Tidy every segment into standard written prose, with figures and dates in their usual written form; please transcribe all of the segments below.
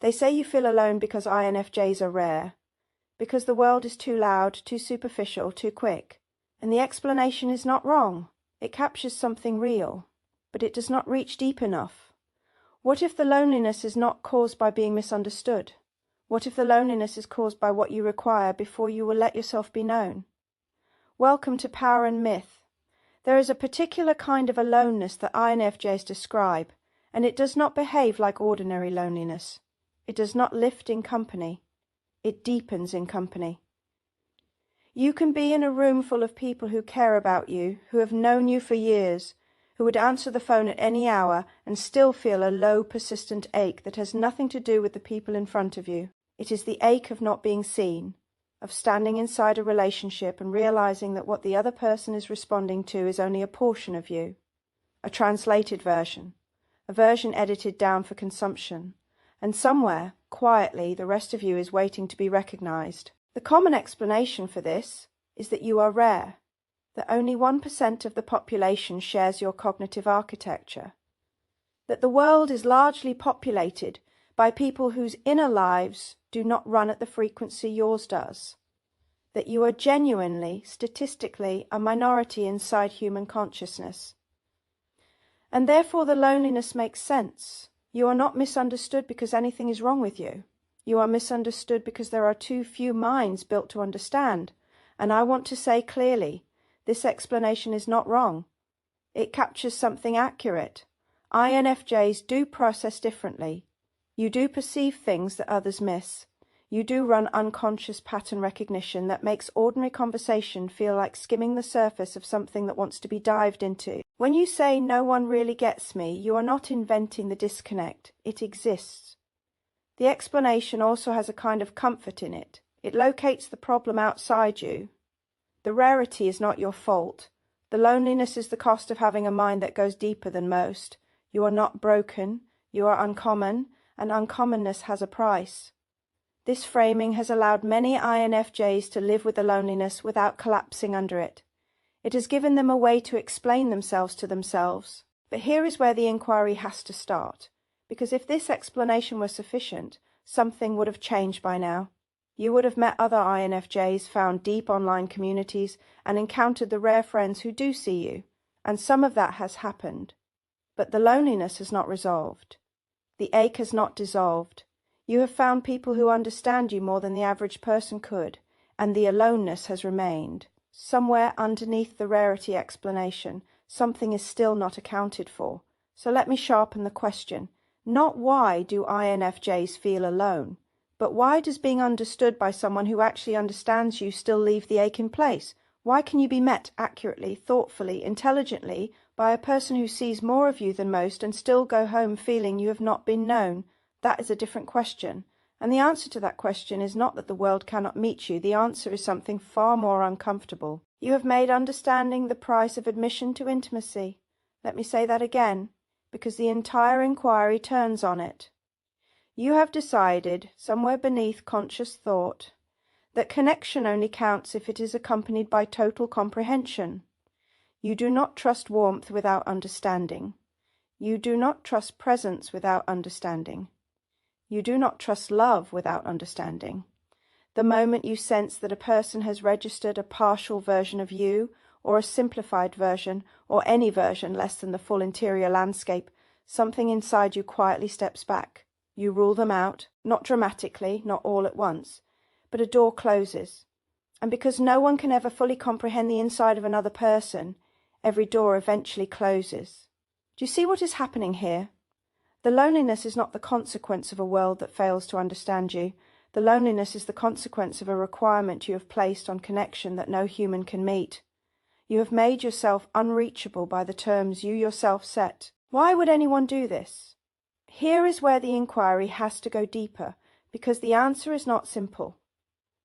They say you feel alone because INFJs are rare, because the world is too loud, too superficial, too quick. And the explanation is not wrong. It captures something real, but it does not reach deep enough. What if the loneliness is not caused by being misunderstood? What if the loneliness is caused by what you require before you will let yourself be known? Welcome to Power and Myth. There is a particular kind of aloneness that INFJs describe, and it does not behave like ordinary loneliness. It does not lift in company. It deepens in company. You can be in a room full of people who care about you, who have known you for years, who would answer the phone at any hour and still feel a low, persistent ache that has nothing to do with the people in front of you. It is the ache of not being seen, of standing inside a relationship and realizing that what the other person is responding to is only a portion of you, a translated version, a version edited down for consumption, and somewhere, quietly, the rest of you is waiting to be recognized. The common explanation for this is that you are rare, that only 1% of the population shares your cognitive architecture, that the world is largely populated by people whose inner lives do not run at the frequency yours does, that you are genuinely, statistically, a minority inside human consciousness. And therefore the loneliness makes sense. You are not misunderstood because anything is wrong with you. You are misunderstood because there are too few minds built to understand. And I want to say clearly, this explanation is not wrong. It captures something accurate. INFJs do process differently. You do perceive things that others miss. You do run unconscious pattern recognition that makes ordinary conversation feel like skimming the surface of something that wants to be dived into. When you say no one really gets me, you are not inventing the disconnect. It exists. The explanation also has a kind of comfort in it. It locates the problem outside you. The rarity is not your fault. The loneliness is the cost of having a mind that goes deeper than most. You are not broken. You are uncommon, and uncommonness has a price. This framing has allowed many INFJs to live with the loneliness without collapsing under it. It has given them a way to explain themselves to themselves. But here is where the inquiry has to start, because if this explanation were sufficient, something would have changed by now. You would have met other INFJs, found deep online communities, and encountered the rare friends who do see you, and some of that has happened. But the loneliness has not resolved. The ache has not dissolved. You have found people who understand you more than the average person could, and the aloneness has remained. Somewhere underneath the rarity explanation, something is still not accounted for. So let me sharpen the question. Not why do INFJs feel alone, but why does being understood by someone who actually understands you still leave the ache in place? Why can you be met accurately, thoughtfully, intelligently by a person who sees more of you than most and still go home feeling you have not been known? That is a different question. And the answer to that question is not that the world cannot meet you. The answer is something far more uncomfortable. You have made understanding the price of admission to intimacy. Let me say that again, because the entire inquiry turns on it. You have decided, somewhere beneath conscious thought, that connection only counts if it is accompanied by total comprehension. You do not trust warmth without understanding. You do not trust presence without understanding. You do not trust love without understanding. The moment you sense that a person has registered a partial version of you, or a simplified version, or any version less than the full interior landscape, something inside you quietly steps back. You rule them out, not dramatically, not all at once, but a door closes. And because no one can ever fully comprehend the inside of another person, every door eventually closes. Do you see what is happening here? The loneliness is not the consequence of a world that fails to understand you. The loneliness is the consequence of a requirement you have placed on connection that no human can meet. You have made yourself unreachable by the terms you yourself set. Why would anyone do this? Here is where the inquiry has to go deeper, because the answer is not simple.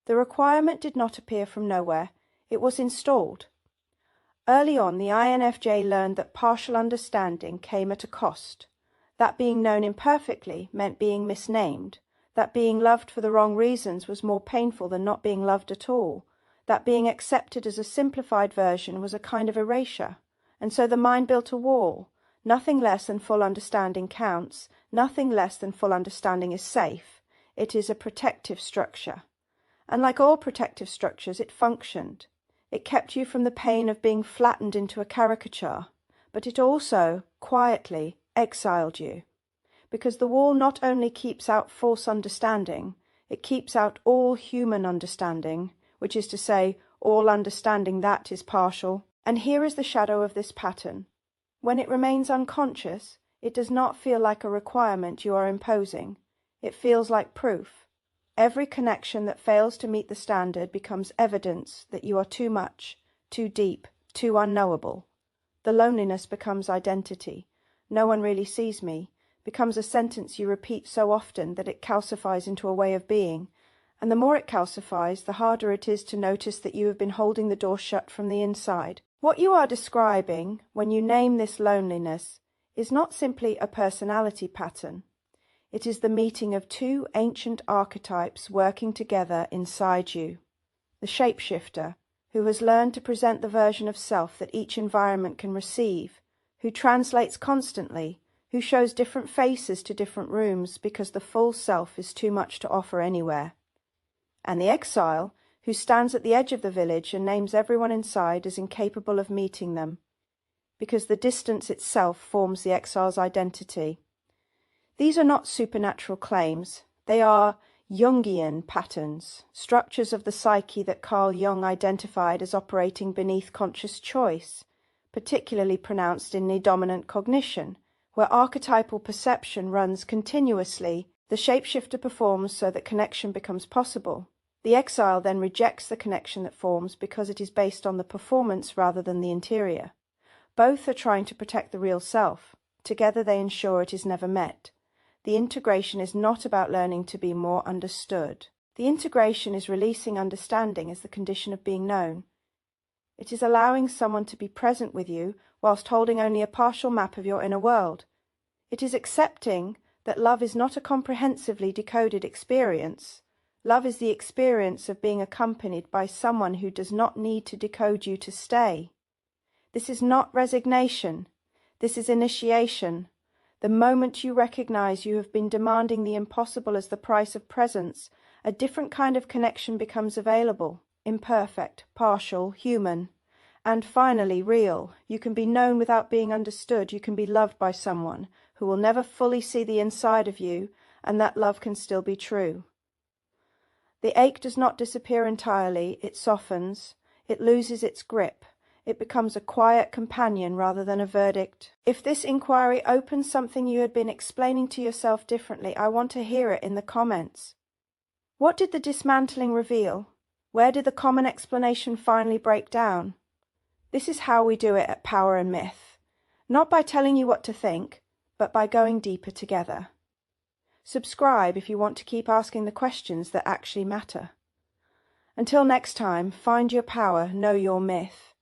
The requirement did not appear from nowhere. It was installed. Early on, the INFJ learned that partial understanding came at a cost. That being known imperfectly meant being misnamed. That being loved for the wrong reasons was more painful than not being loved at all. That being accepted as a simplified version was a kind of erasure. And so the mind built a wall. Nothing less than full understanding counts. Nothing less than full understanding is safe. It is a protective structure. And like all protective structures, it functioned. It kept you from the pain of being flattened into a caricature, but it also, quietly, exiled you. Because the wall not only keeps out false understanding, it keeps out all human understanding, which is to say, all understanding that is partial. And here is the shadow of this pattern. When it remains unconscious, it does not feel like a requirement you are imposing. It feels like proof. Every connection that fails to meet the standard becomes evidence that you are too much, too deep, too unknowable. The loneliness becomes identity. No one really sees me. Becomes a sentence you repeat so often that it calcifies into a way of being, and the more it calcifies, the harder it is to notice that you have been holding the door shut from the inside. What you are describing, when you name this loneliness, is not simply a personality pattern. It is the meeting of two ancient archetypes working together inside you. The shapeshifter, who has learned to present the version of self that each environment can receive, who translates constantly, who shows different faces to different rooms because the full self is too much to offer anywhere. And the exile, who stands at the edge of the village and names everyone inside as incapable of meeting them, because the distance itself forms the exile's identity. These are not supernatural claims. They are Jungian patterns, structures of the psyche that Carl Jung identified as operating beneath conscious choice, particularly pronounced in the dominant cognition, where archetypal perception runs continuously. The shapeshifter performs so that connection becomes possible. The exile then rejects the connection that forms because it is based on the performance rather than the interior. Both are trying to protect the real self. Together they ensure it is never met. The integration is not about learning to be more understood. The integration is releasing understanding as the condition of being known. It is allowing someone to be present with you whilst holding only a partial map of your inner world. It is accepting that love is not a comprehensively decoded experience. Love is the experience of being accompanied by someone who does not need to decode you to stay. This is not resignation. This is initiation. The moment you recognize you have been demanding the impossible as the price of presence, a different kind of connection becomes available, imperfect, partial, human, and finally real. You can be known without being understood. You can be loved by someone who will never fully see the inside of you, and that love can still be true. The ache does not disappear entirely. It softens. It loses its grip. It becomes a quiet companion rather than a verdict. If this inquiry opens something you had been explaining to yourself differently, I want to hear it in the comments. What did the dismantling reveal? Where did the common explanation finally break down? This is how we do it at Power and Myth. Not by telling you what to think, but by going deeper together. Subscribe if you want to keep asking the questions that actually matter. Until next time, find your power, know your myth.